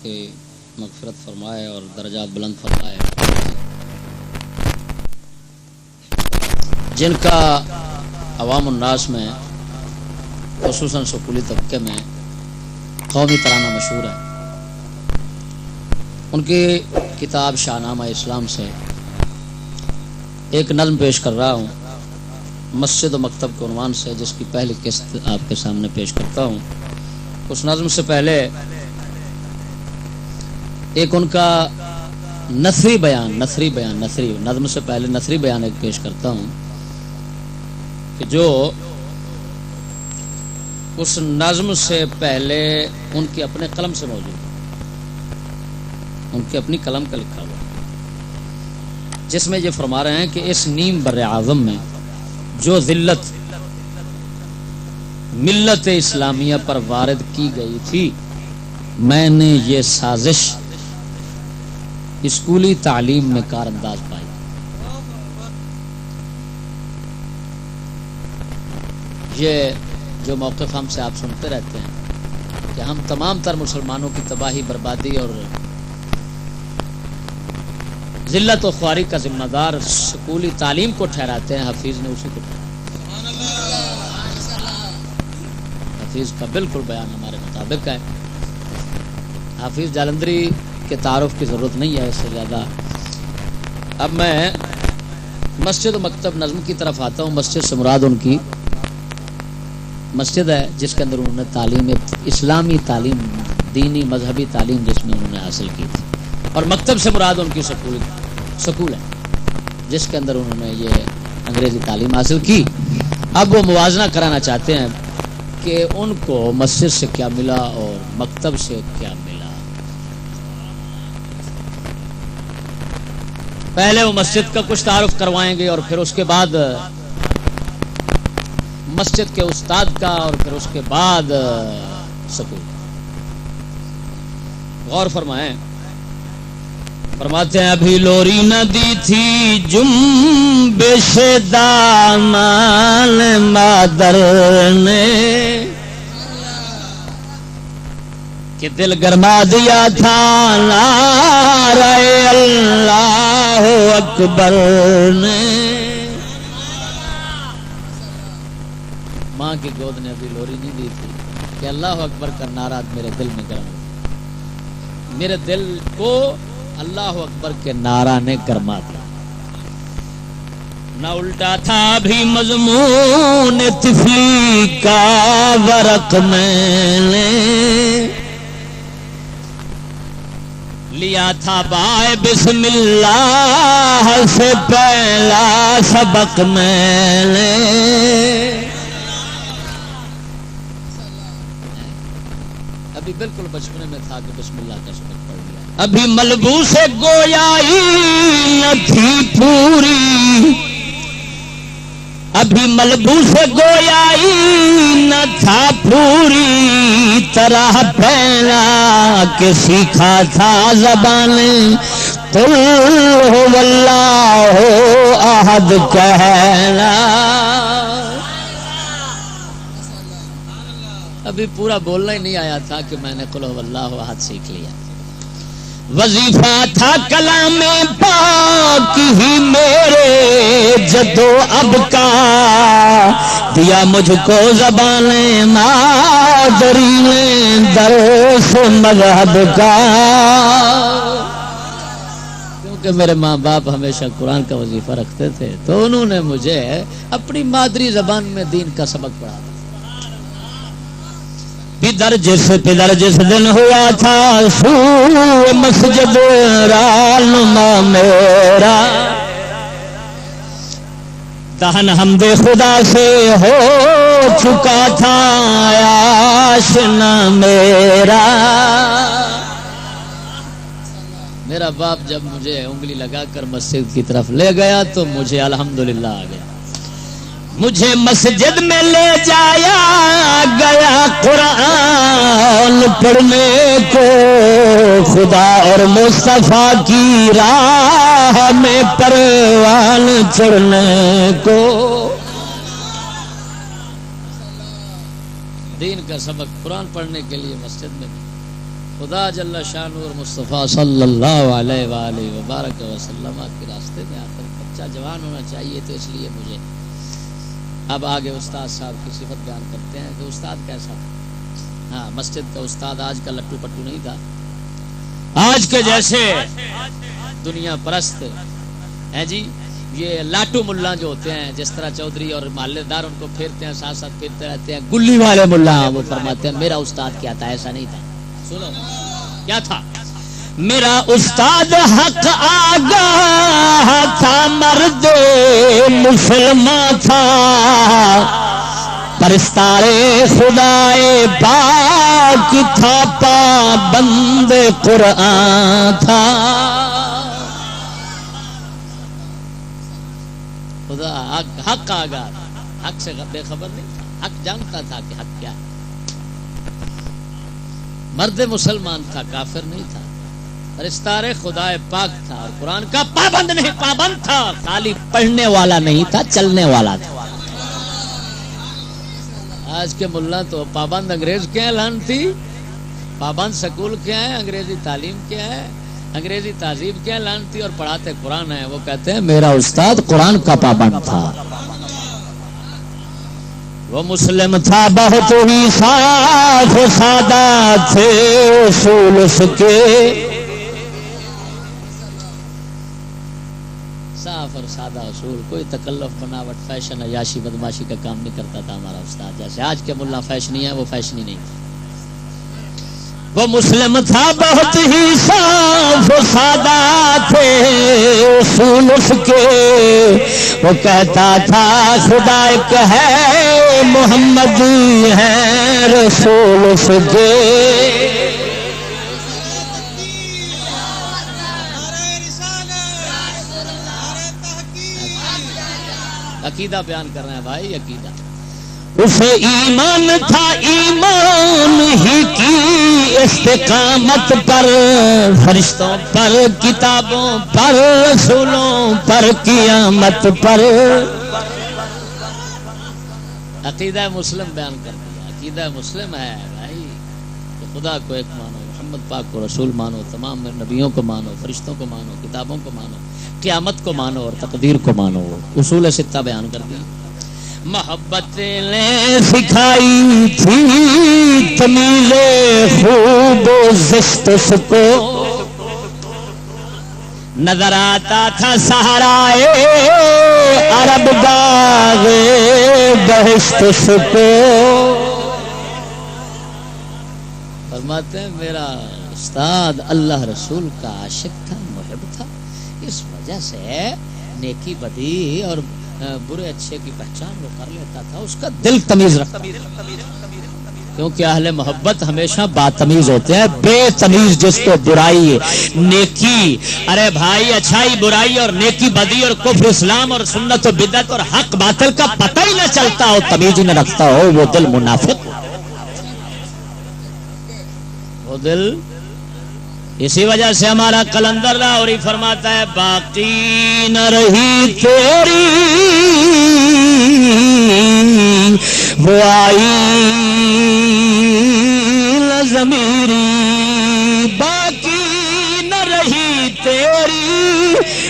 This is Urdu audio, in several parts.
کی مغفرت فرمائے اور درجات بلند فرمائے. جن کا عوام الناس میں خصوصاً سکولی طبقے میں قومی ترانہ مشہور ہے، ان کی کتاب شاہنامہ اسلام سے ایک نظم پیش کر رہا ہوں مسجد و مکتب کے عنوان سے، جس کی پہلی قسط آپ کے سامنے پیش کرتا ہوں. اس نظم سے پہلے ایک ان کا نثری بیان نظم سے پہلے نثری بیان ایک پیش کرتا ہوں کہ جو اس نظم سے پہلے ان کے اپنے قلم سے موجود ہے، ان کے اپنی قلم کا لکھا ہوا، جس میں یہ فرما رہے ہیں کہ اس نیم بر اعظم میں جو ذلت ملت اسلامیہ پر وارد کی گئی تھی، میں نے یہ سازش اسکولی تعلیم میں کار انداز پائی. یہ جو موقف ہم سے آپ سنتے رہتے ہیں کہ ہم تمام تر مسلمانوں کی تباہی، بربادی اور ذلت و خواری کا ذمہ دار اسکولی تعلیم کو ٹھہراتے ہیں، حفیظ نے اسی کو ٹھہرایا. حفیظ کا بالکل بیان ہمارے مطابق ہے. حافظ جالندری کے تعارف کی ضرورت نہیں ہے اس سے زیادہ. اب میں مسجد و مکتب نظم کی طرف آتا ہوں. مسجد سے مراد ان کی مسجد ہے جس کے اندر انہوں نے تعلیم، اسلامی تعلیم، دینی مذہبی تعلیم جس میں انہوں نے حاصل کی تھی، اور مکتب سے مراد ان کی سکول ہے جس کے اندر انہوں نے یہ انگریزی تعلیم حاصل کی. اب وہ موازنہ کرانا چاہتے ہیں کہ ان کو مسجد سے کیا ملا اور مکتب سے کیا ملا. پہلے وہ مسجد کا کچھ تعارف کروائیں گے اور پھر اس کے بعد مسجد کے استاد کا اور پھر اس کے بعد سکول. غور فرمائیں. فرماتے ہیں ابھی لوری نہ دی تھی جنبش دامان مادر نے کہ دل گرما دیا تھا نعرہ اللہ اکبر نے. ماں کی گود نے ابھی لوری نہیں دی تھی کہ اللہ اکبر کا نعرہ میرے دل میں گرم ہو. میرے دل کو اللہ اکبر کے نعرہ نے گرما دیا. نہ الٹا تھا بھی مضمون طفلی کا ورق میں نے لیا تھا بائے بسم اللہ سے پہلا سبق میں نے. ابھی بالکل بچپنے میں تھا کہ بسم اللہ کا سبق پڑھ لیا. ابھی ملبوس گویائی نہ تھی پوری، ابھی ملبوس گویائی نہ تھا پوری طرح پہنا کہ سیکھا تھا زبان قل هو اللہ احد کہنا. ابھی پورا بولنا ہی نہیں آیا تھا کہ میں نے قل هو اللہ احد سیکھ لیا. وظیفہ تھا کلام پاک ہی میرے جدو اب کا دیا مجھ کو زبان مادری نے درس مذہب کا. کیونکہ میرے ماں باپ ہمیشہ قرآن کا وظیفہ رکھتے تھے تو انہوں نے مجھے اپنی مادری زبان میں دین کا سبق پڑھا. پدر جس دن ہوا تھا سو مسجد رہنما میرا دہن حمد خدا سے ہو چکا تھا آشنا میرا. میرا باپ جب مجھے انگلی لگا کر مسجد کی طرف لے گیا تو مجھے الحمدللہ آ گیا. مجھے مسجد میں لے جایا گیا قرآن پڑھنے کو، خدا اور مصطفیٰ کی راہ میں پروان چڑھنے کو. دین کا سبق قرآن پڑھنے کے لیے مسجد میں خدا جل شانہ اور مصطفیٰ صلی اللہ علیہ وآلہ وبارک وسلم کے راستے میں آ کر بچہ جوان ہونا چاہیے. تو اس لیے مجھے اب آگے استاد صاحب کی صفت بیان کرتے ہیں کہ استاد کیسا تھا. ہاں مسجد کا استاد آج کا لٹو پٹو نہیں تھا. آج کے جیسے دنیا پرست ہیں جی یہ لاٹو ملا جو ہوتے ہیں جس طرح چودھری اور محلے دار ان کو پھیرتے ہیں ساتھ ساتھ پھرتے رہتے ہیں گلی والے ملا وہ فرماتے ہیں میرا استاد کیا تھا. ایسا نہیں تھا. سنو کیا تھا. میرا استاد حق آگاہ تھا مرد مسلمان تھا پرستارے خدائے پاک تھا پابند قرآن تھا. خدا حق آگاہ حق سے بے خبر نہیں تھا. حق جانتا تھا کہ حق کیا ہے. مرد مسلمان تھا کافر نہیں تھا. پرستار خدائے پاک تھا اور قرآن کا پابند نہیں پابند تھا. خالی پڑھنے والا نہیں تھا چلنے والا تھا. آج کے ملا تو پابند انگریز کے ہیں لانتی پابند سکول کے ہیں انگریزی تعلیم کے ہیں انگریزی تہذیب کے ہیں لانتی اور پڑھاتے قرآن ہیں. وہ کہتے ہیں میرا استاد قرآن کا پابند تھا. وہ مسلم تھا بہت ہی صاف سادہ تھے اصول اس کے صاف اور سادہ اصول. کوئی تکلف بناوٹ فیشن عیاشی بدماشی کا کام نہیں کرتا تھا ہمارا استاد. جیسے آج کے ملا فیشنی ہے وہ فیشنی نہیں تھا. وہ مسلم تھا بہت ہی صاف سادہ تھے اصول اس کے. وہ کہتا تھا خدا ایک ہے محمد ہے رسول اس کے. عقیدہ بیان کر رہے ہیں بھائی. عقیدہ اسے ایمان تھا ایمان ہی کی استقامت پر فرشتوں پر کتابوں پر رسولوں پر قیامت پر. عقیدہ مسلم بیان کر دیا. عقیدہ مسلم ہے بھائی کہ خدا کو ایک مانو محمد پاک کو رسول مانو تمام نبیوں کو مانو فرشتوں کو مانو کتابوں کو مانو قیامت کو مانو اور تقدیر کو مانو. اصول ستہ بیان کر دیا. محبت نے سکھائی تھی تمیز خوب و زشت اس کو نظر آتا تھا سہرائے عرب باغ بہشت اس کو. فرماتے ہیں میرا استاد اللہ رسول کا عاشق تھا محب تھا. اس وجہ سے نیکی بدی اور برے اچھے کی پہچان وہ کر لیتا تھا. اس کا دل تمیز رکھتا کیونکہ اہل محبت ہمیشہ باتمیز ہوتے ہیں. بے تمیز جس کو برائی نیکی ارے بھائی اچھائی برائی اور نیکی بدی اور کفر اسلام اور سنت و بدعت اور حق باطل کا پتہ ہی نہ چلتا ہو تمیز ہی نہ رکھتا ہو وہ دل منافق. وہ دل اسی وجہ سے ہمارا قلندر لاہوری فرماتا ہے باقی نہ رہی تیری وہ آئی نہ ضمیری. باقی نہ رہی تیری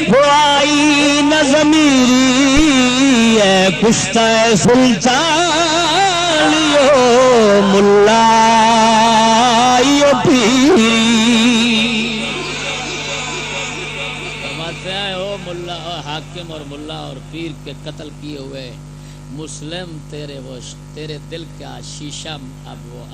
وہ آئی نہ ضمیری. اے کشتہ سلطانیو ملا پیری. حاکم اور ملا اور پیر کے قتل کیے ہوئے مسلم تیرے دل کا شیشہ اب وہ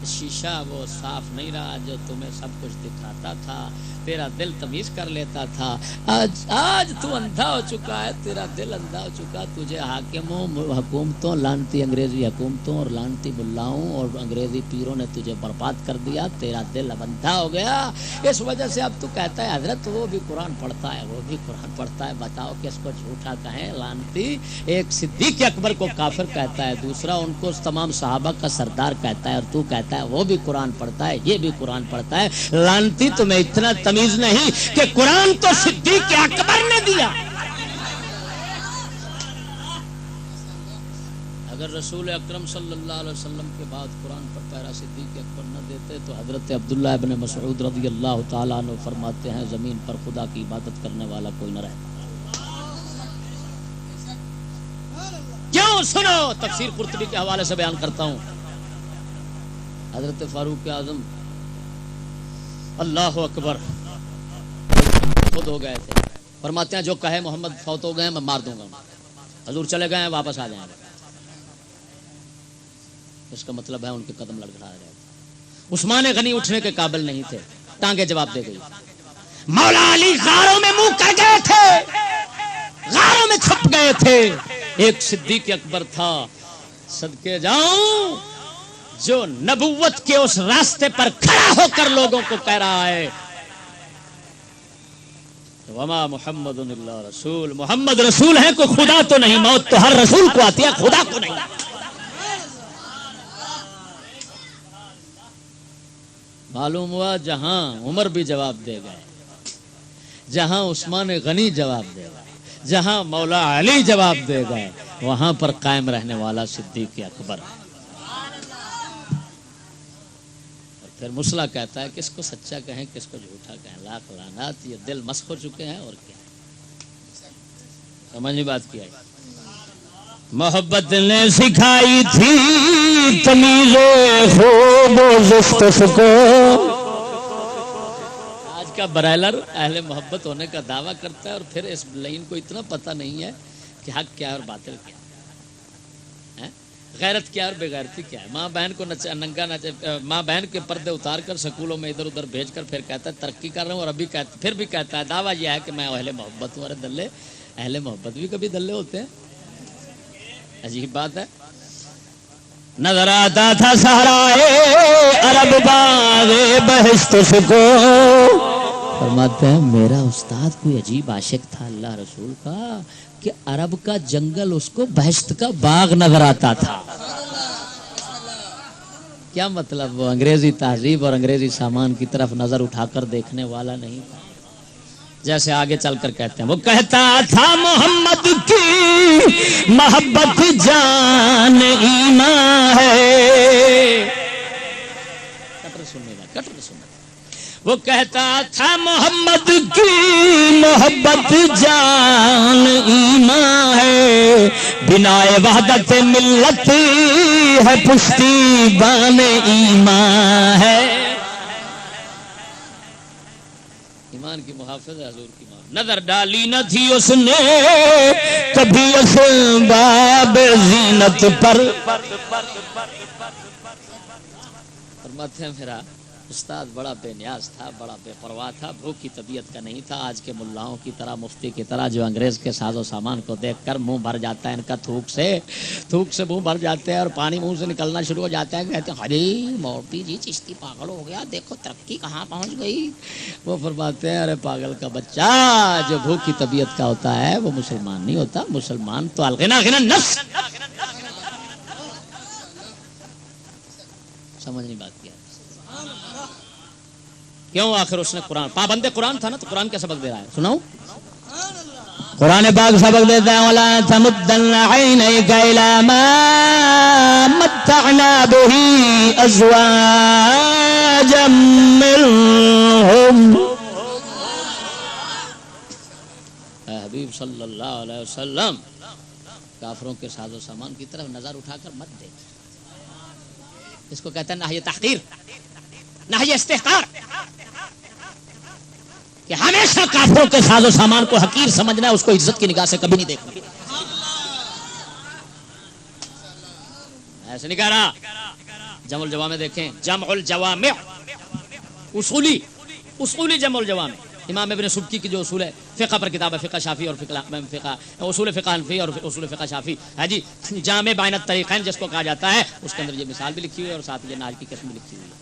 شیشہ وہ صاف نہیں رہا جو تمہیں سب کچھ دکھاتا تھا. تیرا دل تمیز کر لیتا تھا. آج تو اندھا ہو چکا ہے. تیرا دل اندھا ہو چکا. تجھے حاکموں حکومتوں لانتی انگریزی حکومتوں اور لانتی ملاؤں اور انگریزی پیروں نے تجھے برباد کر دیا. تیرا دل اب اندھا ہو گیا. اس وجہ سے اب تو کہتا ہے حضرت وہ بھی قرآن پڑھتا ہے وہ بھی قرآن پڑھتا ہے. بتاؤ کہ اس کو جھوٹا کہیں لانتی. ایک صدیق اکبر کو کافر کہتا ہے دوسرا ان کو تمام صحابہ کا سردار کہتا ہے اور تو کہتا ہے وہ بھی قرآن پڑھتا ہے یہ بھی قرآن پڑھتا ہے. لانتی تمہیں اتنا تمیز نہیں کہ قرآن تو صدیق اکبر نے دیا. اگر رسول اکرم صلی اللہ علیہ وسلم کے بعد قرآن پر پہرا صدیق اکبر نہ دیتے تو حضرت عبداللہ ابن مسعود رضی اللہ تعالیٰ عنہ فرماتے ہیں زمین پر خدا کی عبادت کرنے والا کوئی نہ رہتا. کیوں؟ سنو تفسیر قرطبی کے حوالے سے بیان کرتا ہوں. حضرت فاروق اعظم اللہ اکبر خود ہو گئے تھے، فرماتے ہیں جو کہے محمد فوت ہو گئے ہیں میں مار دوں گا. حضور چلے گئے ہیں واپس آ جائیں گے. اس کا مطلب ہے ان کے قدم لڑکھڑا رہے تھے. عثمان غنی اٹھنے کے قابل نہیں تھے، ٹانگیں جواب دے گئی. مولا علی غاروں میں منہ کر گئے تھے، غاروں میں چھپ گئے تھے. ایک صدیق اکبر تھا، صدقے جاؤں، جو نبوت کے اس راستے پر کھڑا ہو کر لوگوں کو کہہ رہا ہے وما محمد الا رسول، محمد رسول ہے، کوئی خدا تو نہیں. موت تو ہر رسول کو آتی ہے، خدا کو نہیں. معلوم ہوا جہاں عمر بھی جواب دے گئے، جہاں عثمان غنی جواب دے گئے، جہاں مولا علی جواب دے گئے، وہاں پر قائم رہنے والا صدیق اکبر. اور پھر مسئلہ کہتا ہے کس کو سچا کہیں کس کو جھوٹا کہیں. لاکھ لعنات، یہ دل مسخ ہو چکے ہیں. اور کیا سمجھ نہیں بات کیا ہے. محبت نے سکھائی تھی تمیز خوب و زفت کو. آج کا برائلر اہل محبت ہونے کا دعویٰ کرتا ہے اور پھر اس لائن کو اتنا پتہ نہیں ہے کہ حق کیا اور باطل کیا ہے، غیرت کیا اور بے غیرتی کیا ہے. ماں بہن کو ننگا ماں بہن کے پردے اتار کر سکولوں میں ادھر ادھر بھیج کر پھر کہتا ہے ترقی کر رہا ہوں، اور ابھی پھر بھی کہتا ہے دعویٰ یہ ہے کہ میں اہل محبت ہوں. ارے دلے، اہل محبت بھی کبھی دلے ہوتے ہیں. عجیب بات ہے. نظر آتا تھا صحرائے عرب باغ بہشت کو. فرماتے ہیں میرا استاد کوئی عجیب عاشق تھا اللہ رسول کا کہ عرب کا جنگل اس کو بہشت کا باغ نظر آتا تھا. کیا مطلب؟ وہ انگریزی تہذیب اور انگریزی سامان کی طرف نظر اٹھا کر دیکھنے والا نہیں تھا. جیسے آگے چل کر کہتے ہیں وہ کہتا تھا محمد کی محبت جان ایمان ہے. کٹر سننے گا، کٹر سننے گا. وہ کہتا تھا محمد کی محبت جان ایمان ہے، بنا وحدت ملت ہے پشتی بان ایمان ہے. ایمان کی محافظ ہے حضور کی مان. نظر ڈالی نہ تھی اس نے کبھی اسباب زینت پر. فرماتے ہیں میرا استاد بڑا بے نیاز تھا، بڑا بے پرواہ تھا، بھوکی طبیعت کا نہیں تھا. آج کے ملاؤں کی طرح، مفتی کی طرح جو انگریز کے ساز و سامان کو دیکھ کر منہ بھر جاتا ہے ان کا تھوک سے منہ بھر جاتے ہیں اور پانی منہ سے نکلنا شروع ہو جاتا ہے. کہتے ہیں ارے مولوی جی چشتی پاگل ہو گیا، دیکھو ترقی کہاں پہنچ گئی. وہ فرماتے ہیں ارے پاگل کا بچہ، جو بھوکی طبیعت کا ہوتا ہے وہ مسلمان نہیں ہوتا. مسلمان تو الغنا غنا نفس. سمجھ نہیں بات کیا. کیوں؟ آخر اس نے قرآن، پابند قرآن تھا نا، تو قرآن کیا سبق دے رہا ہے سناؤ. قرآن پاک سبق دیتا ہے وَلَا تَمُدَّنَّ عَيْنَيْكَ إِلَىٰ مَا مَتَّعْنَا بِهِ أَزْوَاجًا مِّنْهُمْ. اے حبیب صلی اللہ علیہ وسلم، کافروں کے ساز و سامان کی طرف نظر اٹھا کر مت دیکھ. اس کو کہتا ہے نہی تحقیر، نہی استحقار، کہ ہمیشہ کافروں کے ساز و سامان کو حقیر سمجھنا ہے، اس کو عزت کی نگاہ سے کبھی نہیں دیکھنا. ایسے نہیں کہہ رہا. جمع الجوامع دیکھیں، جمع الجوامع اصولی جمع الجوامع امام ابن سبکی کی جو اصول ہے، فقہ پر کتاب ہے، فقہ شافی اور فقہ اصول فقہ حنفی اور اصول فقہ شافی ہے جی. جامع بین الطریقین جس کو کہا جاتا ہے، اس کے اندر یہ مثال بھی لکھی ہوئی ہے اور ساتھ یہ ناج کی قسم بھی لکھی ہوئی ہے.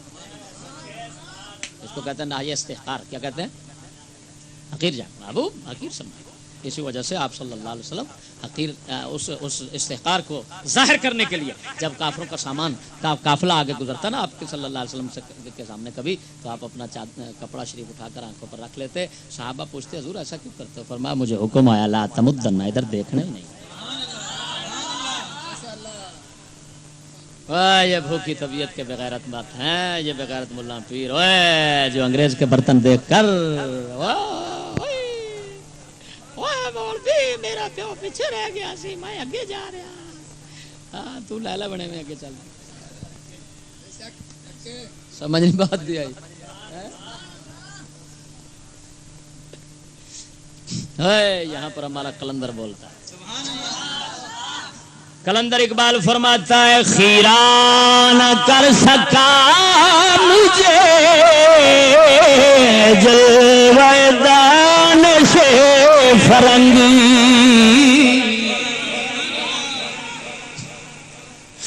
اس کو کہتے ہیں نہی استحقار. کیا کہتے ہیں؟ حقیر جان محبوب، حقیر سمجھ. اسی وجہ سے آپ صلی اللہ علیہ وسلم حقیر اس استحقار کو ظاہر کرنے کے لیے جب کافروں کا سامان قافلہ آگے گزرتا نا آپ کے صلی اللہ علیہ وسلم کے سامنے کبھی، تو آپ اپنا کپڑا شریف اٹھا کر آنکھوں پر رکھ لیتے. صحابہ پوچھتے حضور ایسا کیوں کرتے ہو؟ فرمایا مجھے حکم آیا لا تمدن، ادھر دیکھنا ہی نہیں. واہ یہ بھوکی طبیعت کے بغیرت بات ہیں، یہ بغیرت ملا پیر اوے جو انگریز کے برتن دیکھ کر مولوی میرا پیو پیچھے رہ گیا سی میں اگے جا رہا ہاں تو لالا بنے میں اگے چل سمجھ نہیں بات دی آئی یہاں پر ہمارا کلندر بولتا ہے کلندر اقبال فرماتا ہے خیرہ نہ کر سکا مجھے جلوہ دانش فرنگی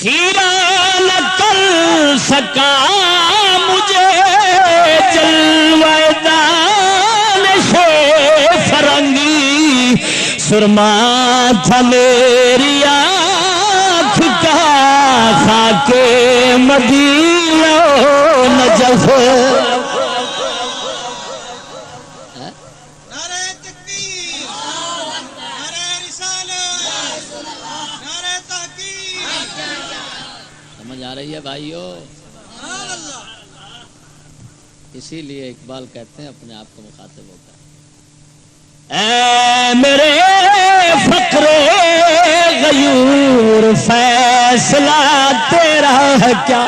خیرہ نہ کر سکا مجھے جلوہ دانش فرنگی سرما تھا میری خاک مدینہ نجف نعرہ تکبیر نعرہ رسالت نعرہ تحقیق سمجھ آ رہی ہے بھائیو اسی لیے اقبال کہتے ہیں اپنے آپ کو مخاطب ہو کر اے میرے فقر غیور فیصلہ تیرا ہے کیا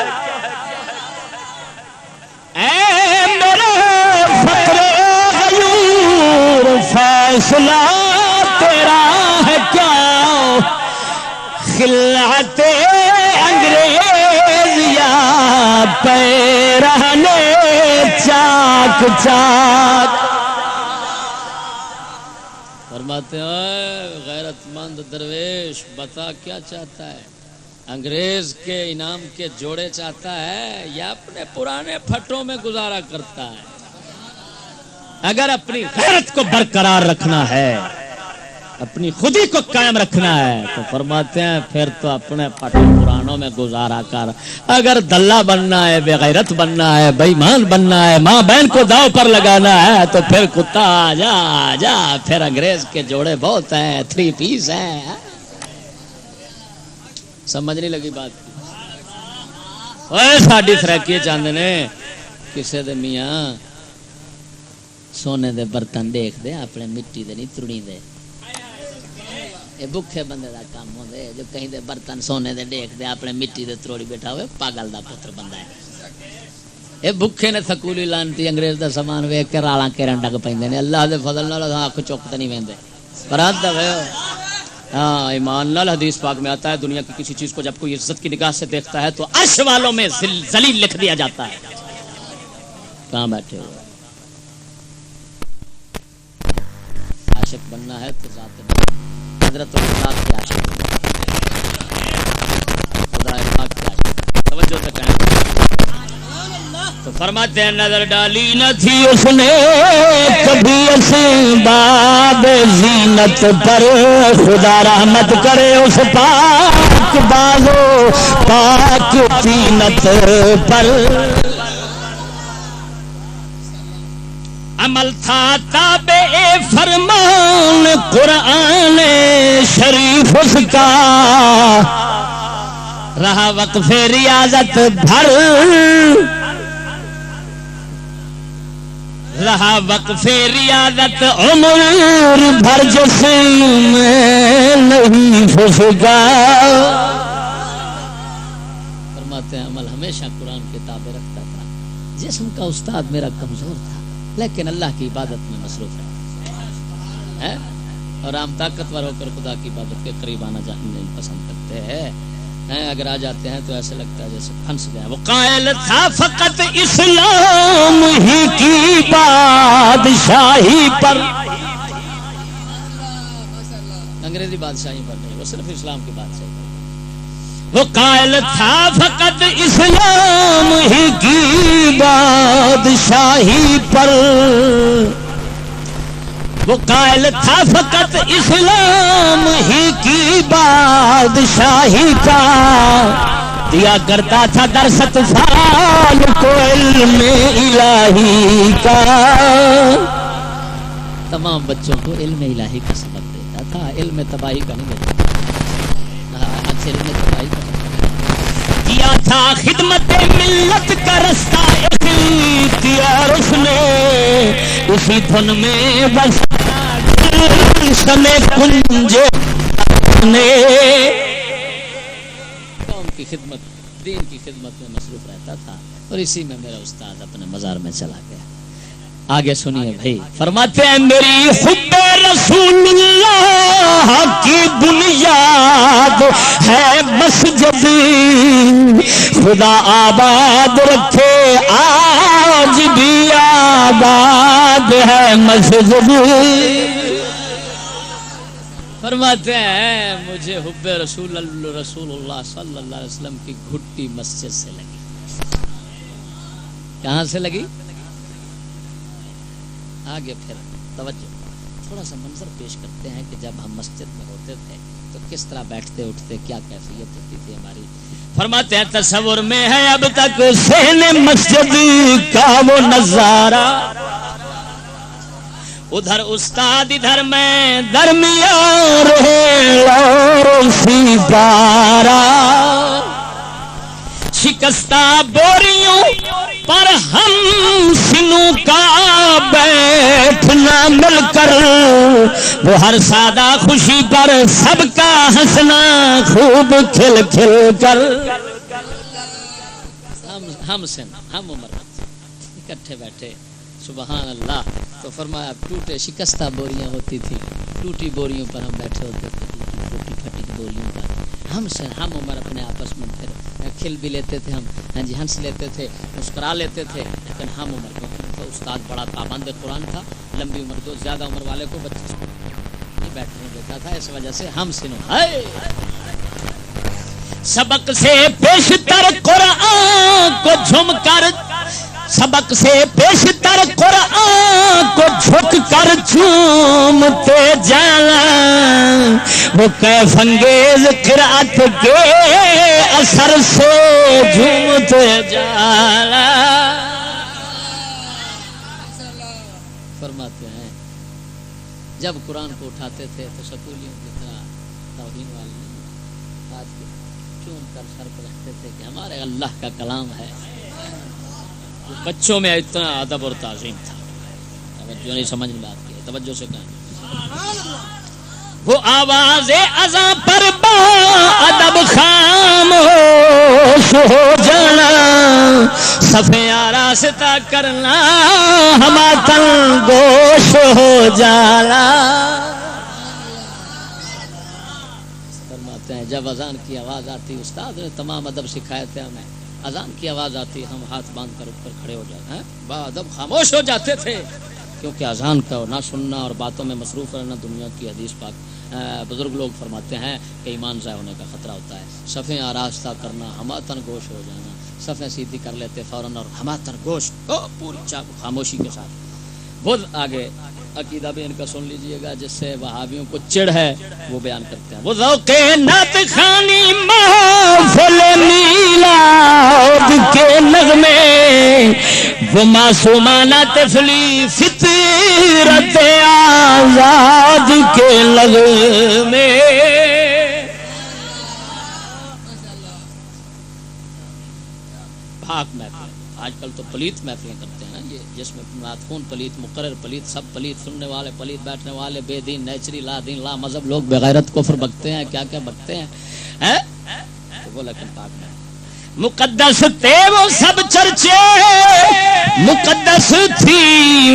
اے میرے فقر غیور فیصلہ تیرا ہے کیا خلعت انگریز یا پیرہنے چاک چاک فرماتے ہیں غیرت مند درویش بتا کیا چاہتا ہے انگریز کے انعام کے جوڑے چاہتا ہے یا اپنے پرانے پھٹوں میں گزارا کرتا ہے اگر اپنی غیرت کو برقرار رکھنا ہے اپنی خودی کو قائم رکھنا ہے تو فرماتے ہیں پھر تو اپنے پھٹوں پرانوں میں گزارا کر اگر دلہ بننا ہے بے غیرت بننا ہے بے ایمان بننا ہے ماں بہن کو داؤ پر لگانا ہے تو پھر کتا آ جا پھر انگریز کے جوڑے بہت ہیں 3 پیس ہیں سمجھ نہیں لگی بات اوے ساڈی سرکی چاہندے نے کسے دے میاں سونے دے برتن دیکھ دے اپنے مٹی دے نہیں ترڑی دے یہ بکھے بندے دا کام ہوندے جو کہیں دے برتن سونے دے دیکھ دے اپنے مٹی دے تروڑی بیٹھا ہوئے پاگل دا پتر بندہ ہے یہ بکھے نے سکولی لانتی انگریز دا سامان ویکھ کے رالاں کیرن ڈگ پیندے نے اللہ دے فضل نال اکھ چک نہیں ویندے برات دا ہاں ایمان نال حدیث پاک میں آتا ہے دنیا کی کسی چیز کو جب کوئی عزت کی نگاہ سے دیکھتا ہے تو عرش والوں میں ذلیل لکھ دیا جاتا ہے کہاں بیٹھے ہو عاشق بننا ہے تو ذات حضرت اللہ کے عاشق خدا پاک کے عاشق توجہ سے کہیں تو فرماتے ہیں نظر ڈالی نہ تھی اس نے کبھی اسباب زینت پر خدا رحمت کرے اس پاک بازو پاک زینت پر عمل تھا تابع فرمان قرآن شریف اس کا رہا وقف ریاضت بھر رہا وقف ریاضت عمر بھر جسم میں نہیں پھسکا فرماتے ہیں عمل ہمیشہ قرآن کے تابع رکھتا تھا جسم کا استاد میرا کمزور تھا لیکن اللہ کی عبادت میں مصروف ہے اور ہم طاقتور ہو کر خدا کی عبادت کے قریب آنا نہیں پسند کرتے ہیں اگر آ جاتے ہیں تو ایسے لگتا ہے جیسے پھنس گئے وہ قائل تھا فقط اسلام ہی کی بادشاہی پر انگریزی بادشاہی پر نہیں وہ صرف اسلام کی بادشاہی پر وہ قائل تھا فقط اسلام ہی کی بادشاہی پر وہ قائل تھا فقط اسلام ہی کی بادشاہی کا دیا کرتا تھا درس اطفال کو علم الہی کا تمام بچوں کو علم الہی کا سبق دیتا تھا علم تباہی کا نہیں دیتا علم تباہی کا کیا تھا خدمت ملت کا رستہ اختیار اس نے، اسی دھن میں بسایا سمیت کنجے نے. قوم کی خدمت، دین کی خدمت میں مصروف رہتا تھا اور اسی میں میرا استاد اپنے مزار میں چلا گیا. آگے سنیے بھائی، فرماتے ہیں میری حب رسول اللہ کی بنیاد ہے مسجد، خدا آباد رکھے آج بھی آباد ہے مسجد. فرماتے ہیں مجھے حب رسول اللہ صلی اللہ علیہ وسلم کی گھٹی مسجد سے لگی. کہاں سے لگی؟ آگے پھر توجہ، تھوڑا سا منظر پیش کرتے ہیں کہ جب ہم مسجد میں ہوتے تھے تو کس طرح بیٹھتے اٹھتے، کیا کیفیت ہوتی تھی ہماری. فرماتے ہیں تصور میں ہے اب تک صحن مسجد کا وہ نظارہ، ادھر استاد ادھر میں درمیان رہے اور سپارہ، شکستہ بوریوں پر ہم سنوں کا بیٹھنا مل کر، وہ ہر سادہ خوشی پر سب کا ہنسنا خوب کھل کھل کر. ہم سن ہم عمر اکٹھے بیٹھے، سبحان اللہ. تو فرمایا ٹوٹے شکستہ بوریاں ہوتی تھی، ٹوٹی بوریوں پر ہم بیٹھے ہوتے تھے، ٹوٹی پھٹی بوریوں پر ہم سن ہم عمر اپنے آپس میں پھر کھل بھی لیتے تھے ہم، ہاں جی ہنس لیتے تھے، مسکرا لیتے تھے. لیکن ہم عمر کو تو استاد بڑا پابند قرآن تھا، لمبی عمر تو زیادہ عمر والے کو بچے نہیں بیٹھنے دیتا تھا، اس وجہ سے ہم سنو ہے. سبق سے پیشتر قرآن کو جھم کر، سبق سے پیشتر قرآن کو جھک کر چومتے جانا، وہ کیف انگیز قرأت کے اثر سے جھومتے جانا. فرماتے ہیں جب قرآن کو اٹھاتے تھے تو سکولیوں کی طرح توہین والے نہیں، آج کے چوم کر سر پر رکھتے تھے کہ ہمارے اللہ کا کلام ہے. بچوں میں اتنا ادب اور تعظیم تھا. توجہ نہیں سمجھ میں آتی ہے، توجہ سے کہیں. وہ آواز اذاں پر با ادب خاموش ہو جانا، صفیں آراستہ کرنا ہما تن گوش ہو جانا. فرماتے ہیں جب اذان کی آواز آتی، استاد نے تمام ادب سکھائے تھے ہمیں، اذان کی آواز آتی ہم ہاتھ باندھ کر اٹھ کر کھڑے ہو جاتے ہیں، با ادب خاموش ہو جاتے تھے، کیونکہ اذان کا نہ سننا اور باتوں میں مصروف رہنا دنیا کی حدیث پاک. بزرگ لوگ فرماتے ہیں کہ ایمان ضائع ہونے کا خطرہ ہوتا ہے. صفیں آراستہ کرنا ہماتن گوش ہو جانا، صفیں سیدھی کر لیتے فوراً اور ہماتن گوش پوری خاموشی کے ساتھ. وہ آگے عقیدہ بھی ان کا سن لیجئے گا جس سے وہابیوں کو چڑ ہے، وہ بیان کرتے ہیں. وہ ذوق نعت خوانی محفل میلاد کے نغمے، وہ معصومانہ طفلی فطرت آزاد کے لغمے. پاک محفل، آج کل تو پلیت محفلیں کرتے ہیں یہ، جس میں نعتخون پلیت، مقرر پلیت، سب پلیت، سننے والے پلیت، بیٹھنے والے بے دین، نیچری، لا دین، لا مذہب لوگ بغیرت کفر بکتے ہیں، کیا کیا بکتے ہیں. وہ لیکن پاک میں مقدس تھے وہ سب چرچے، مقدس تھی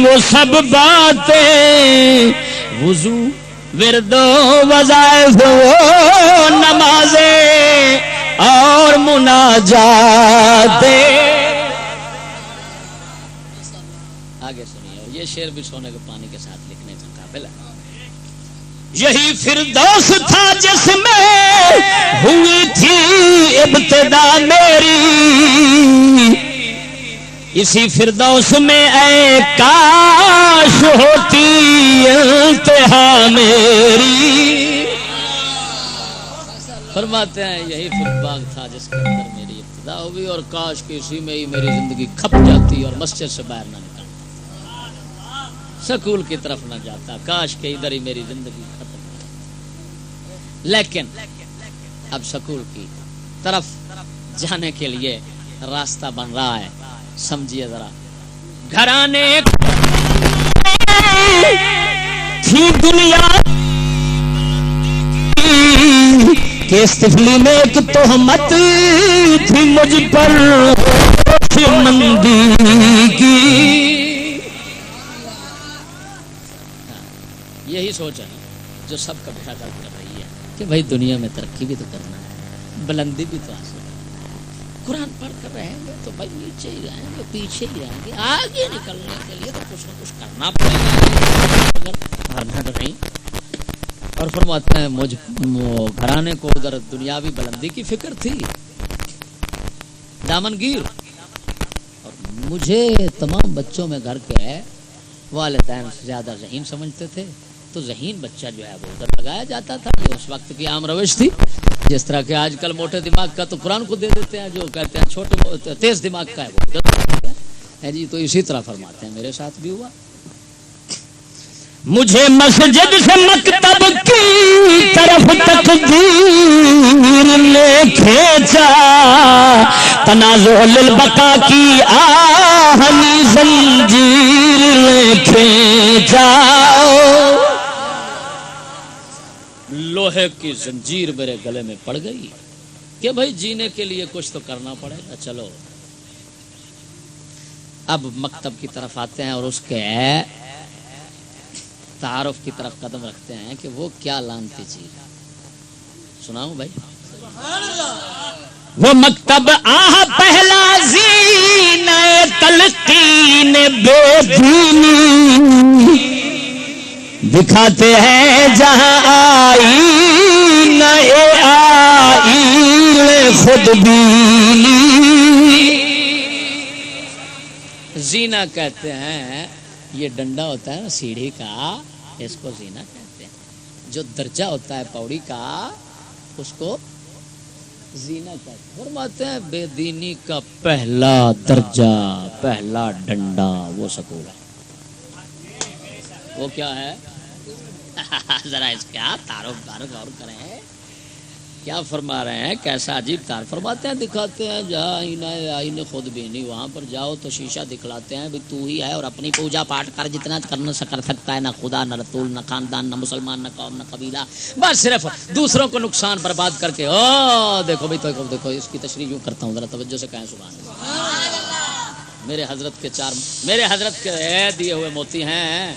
وہ سب باتیں، وضو ورد و وظائف و نمازیں اور مناجاتیں. آگے سنیے، اور یہ شعر بھی سونے کے پانی کے ساتھ لکھنے کا قابل ہے. یہی فردوس تھا جس میں ہوئی تھی ابتدا میری، اسی فردوس میں اے کاش ہوتی انتہا میری. فرماتے ہیں یہی فٹبال تھا جس کے اندر میری ابتدا ہوئی، اور کاش کہ اسی میں ہی میری زندگی کھپ جاتی اور مسجد سے باہر نہ نکلتا، سکول کی طرف نہ جاتا، کاش کہ ادھر ہی میری زندگی ختم ہو. لیکن اب سکول کی طرف جانے کے لیے راستہ بن رہا ہے. سمجھیے ذرا, گھرانے تھی دنیا کے استفلی میں ایک تہمت تھی مجھ پر مندی کی. یہی سوچ ہے جو سب کا بیٹا درد کر رہی ہے کہ بھائی دنیا میں ترقی بھی تو کرنا ہے, بلندی بھی تو حاصل ہے. قرآن پڑھ کر رہیں گے تو بھائی نیچے ہی رہیں گے, پیچھے ہی رہیں گے, آگے نکلنے کے لیے تو کچھ نہ کچھ کرنا پڑے گا, ورنہ تو نہیں. اور فرماتے ہیں مجھ گھرانے کو ادھر دنیاوی بلندی کی فکر تھی, دامنگیر, اور مجھے تمام بچوں میں گھر کے والدین زیادہ ذہین سمجھتے تھے, تو ذہین بچہ جو ہے وہ ادھر لگایا جاتا تھا. یہ اس وقت کی عام روش تھی. جس طرح کہ آج کل موٹے دماغ کا تو قرآن کو دے دیتے ہیں, جو کہتے ہیں چھوٹے تیز دماغ کا ہے وہ ادھر دیتے ہیں جی. تو اسی طرح فرماتے ہیں میرے ساتھ بھی ہوا. مجھے مسجد سے مکتب کی طرف تقدیر نے کھینچا, تنازع للبقا کی آہنی زنجیر نے کھینچا. لوہے کی زنجیر میرے گلے میں پڑ گئی کہ بھائی جینے کے لیے کچھ تو کرنا پڑے گا. چلو اب مکتب کی طرف آتے ہیں اور اس کے تعارف کی طرف قدم رکھتے ہیں کہ وہ کیا لانتی چیز ہے. سناؤں بھائی. وہ مکتب آہ پہلا زینہ تلقین بے دینی دکھاتے ہیں جہاں آئینہ آئین خود بینی. زینہ کہتے ہیں یہ ڈنڈا ہوتا ہے نا سیڑھی کا, اس کو زینہ کہتے ہیں. جو درجہ ہوتا ہے پوڑی کا اس کو زینہ کہتے ہیں. فرماتے ہیں بے دینی کا پہلا درجہ, پہلا ڈنڈا وہ سکول ہے. وہ کیا ہے ذرا اس کا تعارف پر غور کریں. کیا فرما رہے ہیں, کیسا عجیب تعارف فرماتے ہیں. دکھاتے ہیں جہاں آئینہ خود بینی, وہاں پر جاؤ تو شیشہ دکھلاتے ہیں بھی تو ہی ہے, اور اپنی پوجا پاٹ کر جتنا کرنا کر سکتا ہے. نہ خدا, نہ رسول, نہ خاندان, نہ مسلمان, نہ قوم, نہ قبیلہ, بس صرف دوسروں کو نقصان برباد کر کے. او دیکھو بھائی, تو دیکھو اس کی تشریح یوں کرتا ہوں, ذرا توجہ سے کہیں سبحان اللہ. میرے حضرت کے دیے ہوئے موتی ہیں,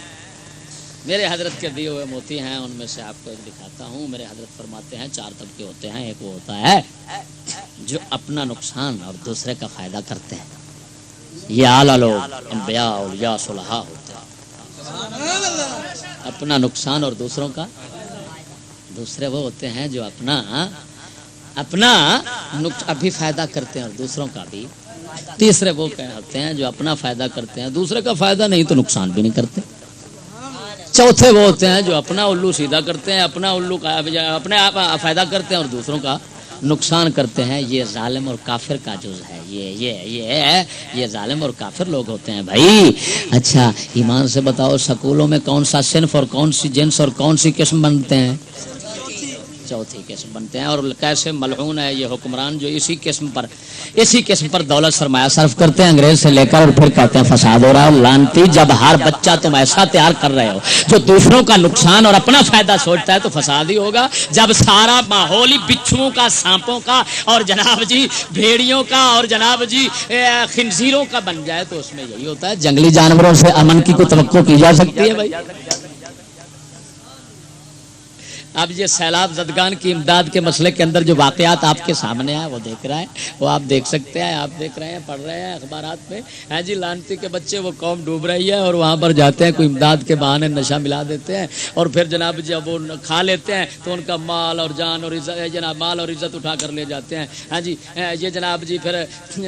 میرے حضرت کے دیے ہوئے موتی ہیں, ان میں سے آپ کو ایک دکھاتا ہوں. میرے حضرت فرماتے ہیں 4 طبقے ہوتے ہیں. ایک وہ ہوتا ہے جو اپنا نقصان اور دوسرے کا فائدہ کرتے ہیں. یہ اعلیٰ لوگ انبیاء اولیاء صلحاء ہوتے ہیں. اپنا نقصان اور دوسروں کا. دوسرے وہ ہوتے ہیں جو اپنا ابھی فائدہ کرتے ہیں اور دوسروں کا بھی. تیسرے وہ ہوتے ہیں جو اپنا فائدہ کرتے ہیں, دوسرے کا فائدہ نہیں تو نقصان بھی نہیں کرتے. چوتھے وہ ہوتے ہیں جو اپنا الو سیدھا کرتے ہیں, اپنا الو کا اپنے آپ فائدہ کرتے ہیں اور دوسروں کا نقصان کرتے ہیں. یہ ظالم اور کافر کا جز ہے. یہ ظالم اور کافر لوگ ہوتے ہیں بھائی. اچھا ایمان سے بتاؤ, سکولوں میں کون سا صنف اور کون سی جنس اور کون سی قسم بنتے ہیں؟ چوتھی قسم بنتے ہیں. اور کیسے ملعون ہے یہ حکمران جو اسی قسم پر دولت سرمایہ صرف کرتے ہیں انگریز سے لے کر, اور پھر کہتے ہیں فساد ہو رہا ہے. لانتی, جب ہر بچہ تم ایسا تیار کر رہے ہو جو دوسروں کا نقصان اور اپنا فائدہ سوچتا ہے تو فساد ہی ہوگا. جب سارا ماحول ہی بچھوؤں کا, سانپوں کا, اور جناب جی بھیڑیوں کا, اور جناب جی خنزیروں کا بن جائے تو اس میں یہی ہوتا ہے. جنگلی جانوروں سے امن کی کوئی توقع کی جا سکتی ہے بھائی؟ اب یہ سیلاب زدگان کی امداد کے مسئلے کے اندر جو واقعات آپ کے سامنے ہیں وہ دیکھ رہا ہے, وہ آپ دیکھ سکتے ہیں, آپ دیکھ رہے ہیں, پڑھ رہے ہیں اخبارات میں. ہاں جی, لانتی کے بچے, وہ قوم ڈوب رہی ہے اور وہاں پر جاتے ہیں, کوئی امداد کے بہانے نشہ ملا دیتے ہیں, اور پھر جناب جب وہ کھا لیتے ہیں تو ان کا مال اور جان اور جناب مال اور عزت اٹھا کر لے جاتے ہیں. ہاں جی, یہ جناب جی پھر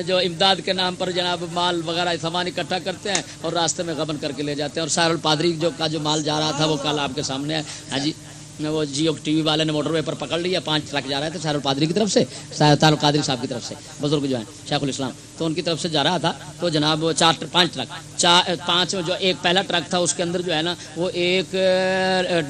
جو امداد کے نام پر جناب مال وغیرہ سامان اکٹھا کرتے ہیں اور راستے میں غبن کر کے لے جاتے ہیں. اور سارل پادری کا جو مال جا رہا تھا وہ کل آپ کے سامنے ہے. ہاں جی, وہ جیو ٹی وی والے نے موٹر وے پر پکڑ لیا, 5 ٹرک جا رہے تھے سہر القادری کی طرف سے, سہر القادری صاحب کی طرف سے, بزرگ جو ہیں شیخ الاسلام, تو ان کی طرف سے جا رہا تھا. تو جناب 5 ٹرک 5 جو ایک پہلا ٹرک تھا اس کے اندر جو ہے نا وہ ایک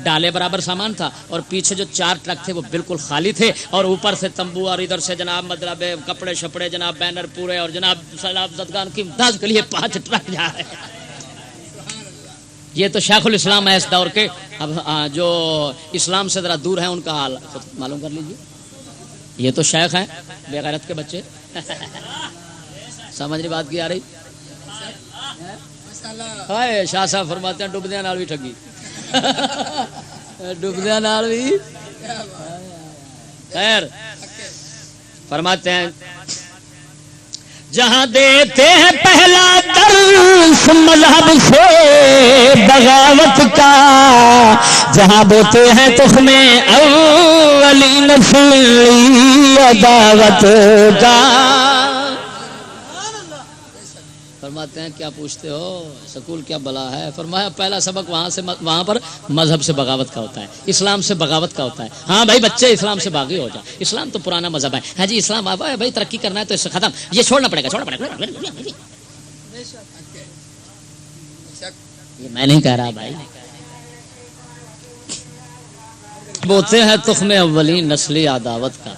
ڈالے برابر سامان تھا, اور پیچھے جو 4 ٹرک تھے وہ بالکل خالی تھے, اور اوپر سے تمبو, اور ادھر سے جناب مطلب کپڑے شپڑے جناب بینر پورے, اور جناب سیلاب زدگان کی امداد کے لیے 5 ٹرک جا رہے ہیں. یہ تو شیخ الاسلام ہے اس دور کے. اب جو اسلام سے ذرا دور ہیں ان کا حال خود معلوم کر لیجیے. یہ تو شیخ ہیں بے غیرت کے بچے. سمجھ نہیں بات کی آ رہی. ہائے شاہ صاحب فرماتے ہیں ڈبدیاں نال بھی ٹھگی, ڈبدیاں نال بھی. خیر فرماتے ہیں جہاں دیتے ہیں پہلا درس مذہب سے بغاوت کا, جہاں بوتے ہیں تخم اولی نسلی عداوت کا. فرماتے ہیں کیا پوچھتے ہو سکول کیا بلا ہے. فرمایا پہلا سبق وہاں پر مذہب سے بغاوت کا ہوتا ہے, اسلام سے بغاوت کا ہوتا ہے. ہاں بھائی بچے اسلام سے باغی ہو جائے, اسلام تو پرانا مذہب ہے. ہاں جی اسلام آبا ہے بھائی, ترقی کرنا ہے تو اس سے ختم, یہ چھوڑنا پڑے گا. یہ میں نہیں کہہ رہا بھائی. بوتے ہیں تخم اولین نسلی عداوت کا.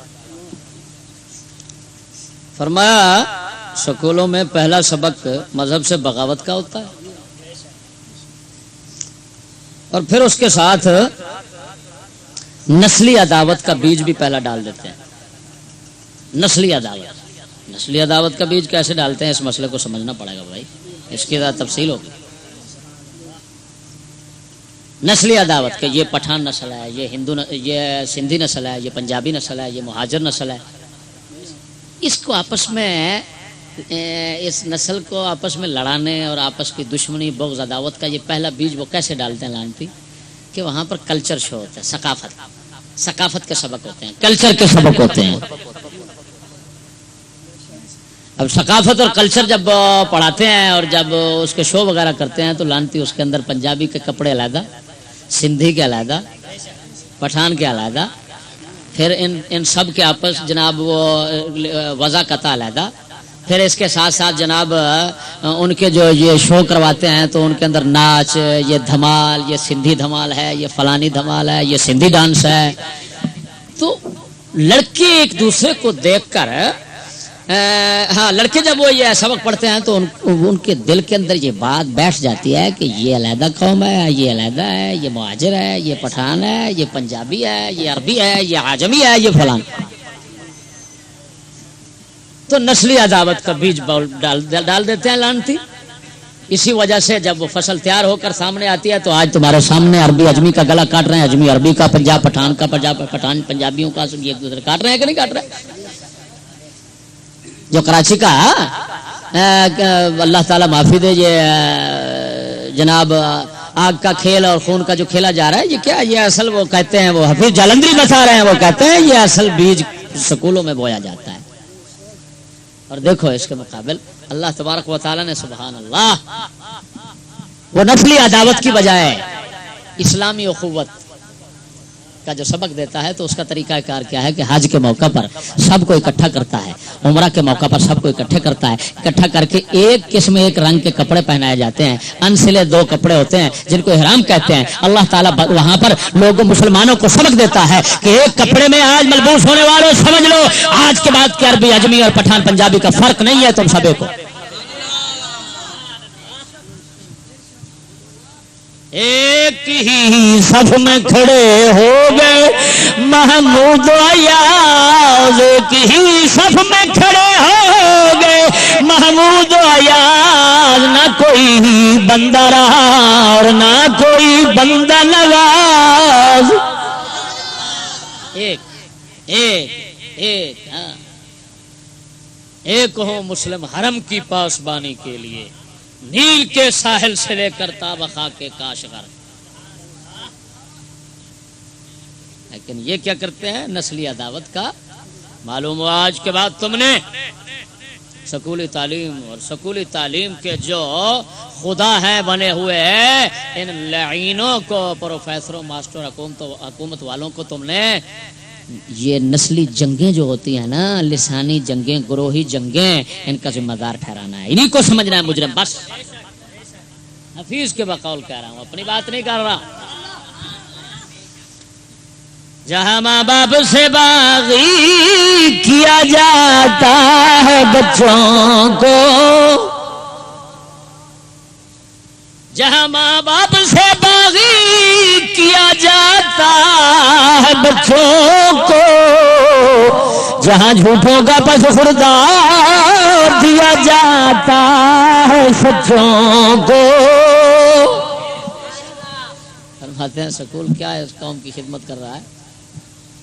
فرمایا سکولوں میں پہلا سبق مذہب سے بغاوت کا ہوتا ہے, اور پھر اس کے ساتھ نسلی عداوت کا بیج بھی پہلا ڈال دیتے ہیں. نسلی عداوت کا بیج کیسے ڈالتے ہیں اس مسئلے کو سمجھنا پڑے گا بھائی, اس کی ذرا تفصیل ہوگی. نسلی عداوت کہ یہ پٹھان نسل ہے, یہ ہندو یہ سندھی نسل ہے, یہ پنجابی نسل ہے, یہ مہاجر نسل ہے. اس کو آپس میں اس نسل کو آپس میں لڑانے اور آپس کی دشمنی بغض عداوت کا یہ پہلا بیج وہ کیسے ڈالتے ہیں لانتی, کہ وہاں پر کلچر شو ہوتا ہے, ثقافت کے سبق ہوتے ہیں, کلچر کے سبق ہوتے ہیں. اب ثقافت اور کلچر جب پڑھاتے ہیں اور جب اس کے شو وغیرہ کرتے ہیں تو لانتی اس کے اندر پنجابی کے کپڑے علیحدہ, سندھی کے علیحدہ, پٹھان کے علیحدہ, پھر ان سب کے آپس جناب وہ وضاقت علیحدہ. پھر اس کے ساتھ ساتھ جناب ان کے جو یہ شو کرواتے ہیں تو ان کے اندر ناچ, یہ دھمال, یہ سندھی دھمال ہے, یہ فلانی دھمال ہے, یہ سندھی ڈانس ہے. تو لڑکے ایک دوسرے کو دیکھ کر ہاں لڑکے جب وہ یہ سبق پڑھتے ہیں تو ان کے دل کے اندر یہ بات بیٹھ جاتی ہے کہ یہ علیحدہ قوم ہے, یہ علیحدہ ہے, یہ مہاجر ہے, یہ پٹھان ہے, یہ پنجابی ہے, یہ عربی ہے, یہ عجمی ہے, یہ فلان. تو نسلی عداوت کا بیج ڈال دیتے ہیں لانتی. اسی وجہ سے جب وہ فصل تیار ہو کر سامنے آتی ہے تو آج تمہارے سامنے عربی اجمی کا گلا کاٹ رہے ہیں, اجمی عربی کا, پنجاب پٹھان کا, پٹھان پنجابیوں کا, سب ایک دوسرے کاٹ رہے ہیں کہ نہیں کاٹ رہے. جو کراچی کا اللہ تعالیٰ معافی دے, یہ جناب آگ کا کھیل اور خون کا جو کھیلا جا رہا ہے, یہ کیا, یہ اصل وہ کہتے ہیں, وہ حفیظ جالندری بتا رہے ہیں, وہ کہتے ہیں یہ اصل بیج سکولوں میں بویا جاتا ہے. اور دیکھو اس کے مقابل اللہ تبارک و تعالیٰ نے سبحان اللہ وہ نسلی عداوت کی بجائے اسلامی اخوت کا جو سبق دیتا ہے تو اس کا طریقہ کار کیا ہے کہ حج کے موقع پر سب کو اکٹھا کرتا ہے, عمرہ کے موقع پر سب کو اکٹھے کرتا ہے, اکٹھا کر کے ایک قسم ایک رنگ کے کپڑے پہنائے جاتے ہیں. انسلے 2 کپڑے ہوتے ہیں جن کو احرام کہتے ہیں. اللہ تعالیٰ وہاں پر لوگوں مسلمانوں کو سبق دیتا ہے کہ ایک کپڑے میں آج ملبوس ہونے والوں سمجھ لو آج کے بعد کہ عربی اجمی اور پٹھان پنجابی کا فرق نہیں ہے تم سبے کو. ایک ہی صف میں کھڑے ہو گئے محمود ایاز, ایک ہی صف میں کھڑے ہو گئے محمود ایاز, نہ کوئی بندہ رہا اور نہ کوئی بندہ نواز. ایک ہو مسلم حرم کی پاسبانی کے لیے, نیل کے ساحل سے لے کر تابخا کے کاشغر. لیکن یہ کیا کرتے ہیں, نسلی عداوت کا معلوم ہوا آج کے بعد تم نے سکولی تعلیم اور سکولی تعلیم کے جو خدا ہیں بنے ہوئے ہیں، ان لعینوں کو، پروفیسروں، ماسٹر، حکومت والوں کو تم نے یہ نسلی جنگیں جو ہوتی ہیں نا، لسانی جنگیں، گروہی جنگیں، ان کا ذمہ دار ٹھہرانا ہے، انہیں کو سمجھنا ہے مجرم. بس حفیظ کے بقول کہہ رہا ہوں، اپنی بات نہیں کر رہا. جہاں ماں باپ سے باغی کیا جاتا ہے بچوں کو، جہاں ماں باپ سے باغی کیا جاتا ہے بچوں کو، جہاں جھوٹوں کا پس خوردار دیا جاتا ہے سچوں کو. فرماتے ہیں سکول کیا ہے، اس قوم کی خدمت کر رہا ہے،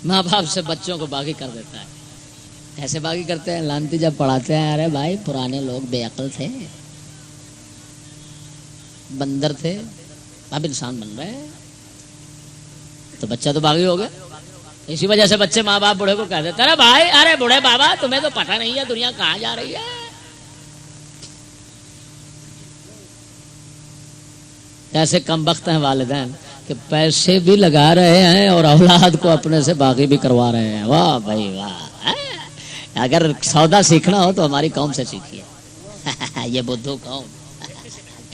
ماں باپ سے بچوں کو باغی کر دیتا ہے. ایسے باغی کرتے ہیں لانتی جب پڑھاتے ہیں، ارے بھائی پرانے لوگ بے عقل تھے، بندر تھے، اب انسان بن رہے ہیں، تو بچہ تو باغی ہو گیا. اسی وجہ سے بچے ماں باپ بوڑھے کو کہہ دیتے ارے بھائی، ارے بوڑھے بابا تمہیں تو پتہ نہیں ہے دنیا کہاں جا رہی ہے. ایسے کم بخت ہیں والدین کہ پیسے بھی لگا رہے ہیں اور اولاد کو اپنے سے باغی بھی کروا رہے ہیں. واہ بھائی واہ. اگر سودا سیکھنا ہو تو ہماری قوم سے سیکھیے. یہ بدھو قوم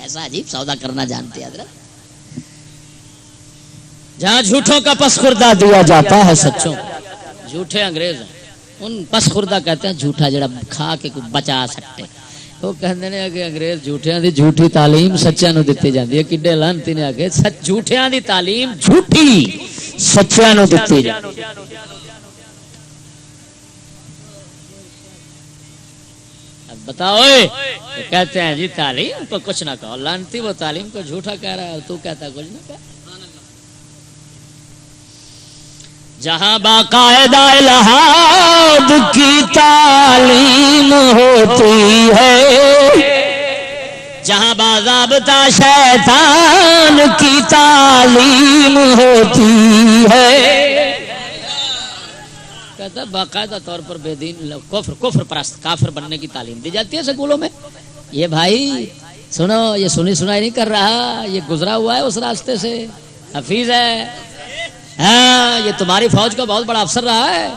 ایسا عجیب سودا کرنا جانتی ہے حضرت. جہاں جھوٹوں کا پس خوردہ دیا جاتا ہے سچوں. جھوٹے انگریز ہیں، ان پس خوردہ کہتے ہیں جھوٹا جڑا کھا کے بچا سکتے. وہ کہندے نے کہ انگریز جھوٹیاں دی جھوٹی تعلیم سچیاں نو دتی جاندی ہے. کڈے لعنتی نے آکے جھوٹیاں دی تعلیم جھوٹی سچیاں نو دتی جاندی ہے. اب بتاؤ تو کہتے ہیں جی تعلیم کو کچھ نہ کہو، لعنتی وہ تعلیم کو جھوٹا کہہ رہا ہے اور تو کہتا ہے کچھ نہ کہہ. جہاں باقاعدہ الہاد کی تعلیم ہوتی ہے، جہاں باضابطہ شیطان کی تعلیم ہوتی ہے، کہتا باقاعدہ طور پر بے دین کفر پرست کافر بننے کی تعلیم دی جاتی ہے سکولوں میں. یہ بھائی سنو، یہ سنی سنائی نہیں کر رہا، یہ گزرا ہوا ہے اس راستے سے، حفیظ ہے. ہاں یہ تمہاری فوج کا بہت بڑا افسر رہا ہے.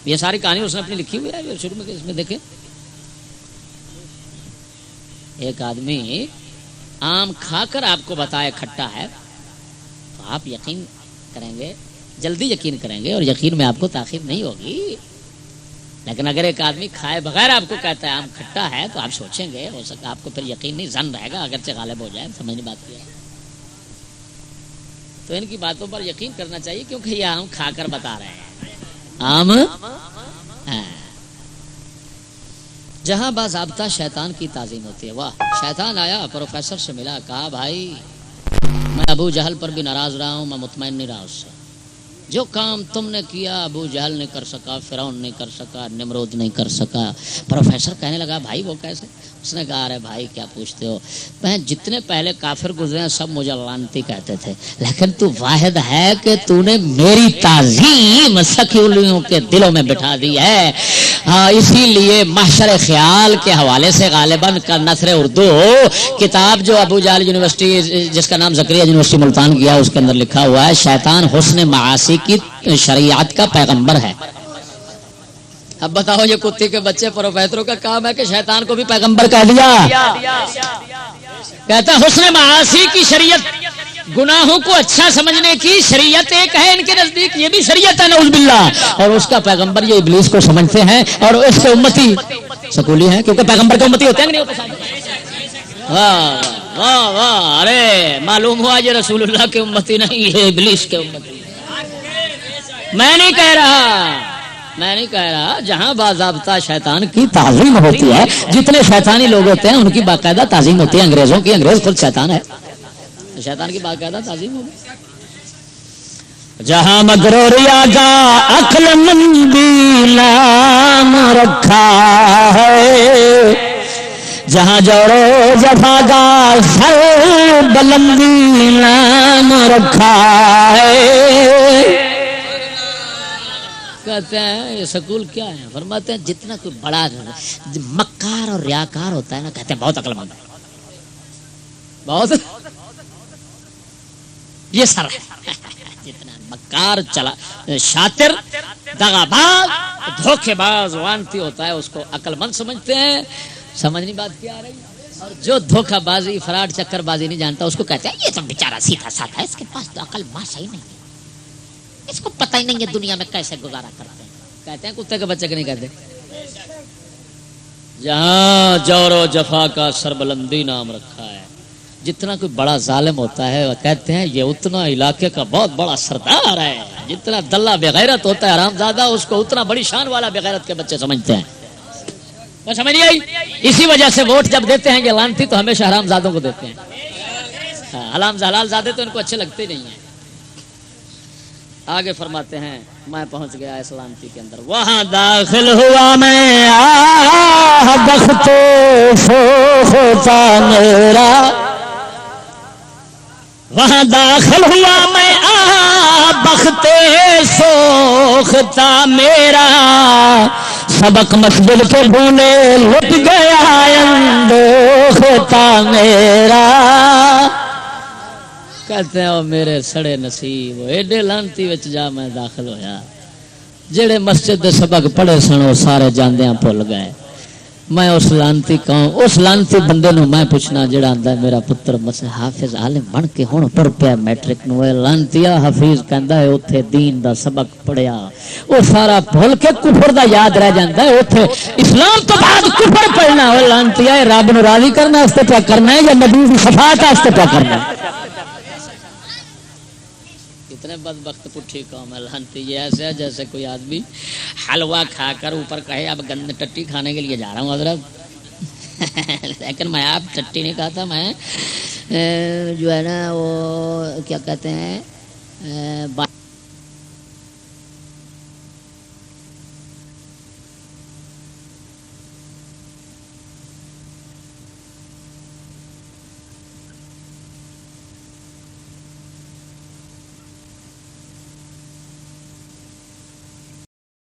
یہ ساری کہانی اس نے اپنی لکھی ہوئی ہے شروع میں. اس میں دیکھیں ایک آدمی آم کھا کر آپ کو بتائے کھٹا ہے تو آپ یقین کریں گے، جلدی یقین کریں گے اور یقین میں آپ کو تاخیر نہیں ہوگی. لیکن اگر ایک آدمی کھائے بغیر آپ کو کہتا ہے آم کھٹا ہے تو آپ سوچیں گے، ہو سکتا آپ کو پھر یقین نہیں، ظن رہے گا اگرچہ غالب ہو جائے. سمجھنے بات کیا ہے. تو ان کی باتوں پر یقین کرنا چاہیے کیونکہ یہ آم کھا کر بتا رہے ہیں. آم جہاں باضابطہ شیطان کی تعظیم ہوتی ہے. واہ. شیطان آیا پروفیسر سے ملا، کہا بھائی میں ابو جہل پر بھی ناراض رہا ہوں، میں مطمئن نہیں رہا اس سے. جو کام تم نے کیا ابو جہل نہیں کر سکا، فرعون نہیں کر سکا، نمرود نہیں کر سکا. پروفیسر کہنے لگا بھائی وہ کیسے؟ اس نے کہا ارے بھائی کیا پوچھتے ہو، میں جتنے پہلے کافر گزرے ہیں سب مجھے لعنتی کہتے تھے، لیکن تو واحد ہے کہ تو نے میری تعظیم سکولیوں کے دلوں میں بٹھا دی ہے. اسی لیے محشر خیال کے حوالے سے غالباً کا نثر اردو کتاب جو ابو جہل یونیورسٹی جس کا نام زکریا یونیورسٹی ملتان کیا اس کے اندر لکھا ہوا ہے شیطان حسن معاصی کی شریعت کا پیغمبر ہے. اب بتاؤ یہ کتے کے بچے پروفیسروں کا کام ہے کہ شیطان کو بھی پیغمبر کہہ دیا. کہتا حسن معاصی کی شریعت، گناہوں کو اچھا سمجھنے کی شریعت ایک ہے ان کے نزدیک، یہ بھی شریعت ہے نعوذ باللہ، اور اس کا پیغمبر یہ ابلیس کو سمجھتے ہیں اور اس کے امتی سکولی ہیں کیونکہ پیغمبر کے امتی ہوتے ہیں نہیں ہوتے. واہ واہ واہ. ارے معلوم ہوا یہ رسول اللہ کے امتی نہیں، یہ ابلیس کے امتی. میں نہیں کہہ رہا جہاں باضابطہ شیطان کی تعظیم ہوتی ہے، جتنے شیطانی لوگ ہوتے ہیں ان کی باقاعدہ تعظیم ہوتی ہے. انگریزوں کی، انگریز خود شیطان ہے، شیطان کی باقاعدہ تعظیم ہوگی. جہاں مغروریا کا عقل مندی نام رکھا ہے، جہاں جورو جفا کا سر بلندی نام رکھا ہے. کہتے ہیں یہ سکول کیا ہے؟ فرماتے ہیں جتنا کوئی بڑا مکار اور ریاکار ہوتا ہے نا، کہتے ہیں بہت عقل مند ہے، بہت یہ سر ہے۔ جتنا مکار چلا شاطر دغا باز دھوکے باز وانتی ہوتا ہے اس کو عقل مند سمجھتے ہیں۔ سمجھنی بات کیا آ رہی ہے؟ اور جو دھوکہ بازی فراڈ چکر بازی نہیں جانتا اس کو کہتے ہیں یہ تو بیچارہ سیدھا سادہ ہے، اس کے پاس تو عقل ماشا ہی نہیں ہے، اس کو پتہ ہی نہیں ہے دنیا میں کیسے گزارا کرتے ہیں۔ کہتے ہیں کتے کے بچے کے نہیں کہتے۔ جہاں جور و جفا کا سربلندی نام رکھا ہے، جتنا کوئی بڑا ظالم ہوتا ہے وہ کہتے ہیں یہ اتنا علاقے کا بہت بڑا سردار ہے، جتنا دلہ بغیرت ہوتا ہے حرامزادہ اس کو اتنا بڑی شان والا بغیرت کے بچے سمجھتے ہیں۔ بس سمجھ نہیں آئی؟ اسی وجہ سے ووٹ جب دیتے ہیں یہ لانتی تو ہمیشہ حرامزادوں کو دیتے ہیں۔ حلال زادے تو ان کو اچھے لگتے نہیں ہیں۔ آگے فرماتے ہیں میں پہنچ گیا اس لانتی کے اندر، وہاں داخل ہوا میں بخت ہوتا میرا، وہاں داخل ہوا میں بخت سوختا میرا، سبق مسجد کے بونے لٹ گیا اندوختا میرا۔ کہتے ہیں او میرے سڑے نصیب ایڈے لانتی وچ جا میں داخل ہویا، جڑے مسجد دے سبق پڑھے سن وہ سارے جاندیاں بھول گئے۔ میں اس لانتی اس لانتی بندے نو میں پوچھنا جڑا آندا میرا پتر حافظ عالم بن کے ہن ٹر پیا میٹرک نو، لانتیا حفیظ کہندا ہے اوتھے دین دا سبق پڑھیا او سارا بھول کے کفر دا یاد رہ جاندا ہے، اوتھے اسلام تو بعد کفر پڑھنا، او لانتیا رب نو راضی کرنا واسطے پیا کرنا ہے یا نبی دی شفاعت واسطے پیا کرنا ہے؟ اتنے بدبخت پٹھی قوم ہے لانتی، یہ ایسے ہے جیسے کوئی آدمی حلوہ کھا کر اوپر کہے اب گند ٹٹی کھانے کے لیے جا رہا ہوں حضرت، لیکن میں آپ ٹٹی نہیں کھاتا، میں جو ہے نا وہ کیا کہتے ہیں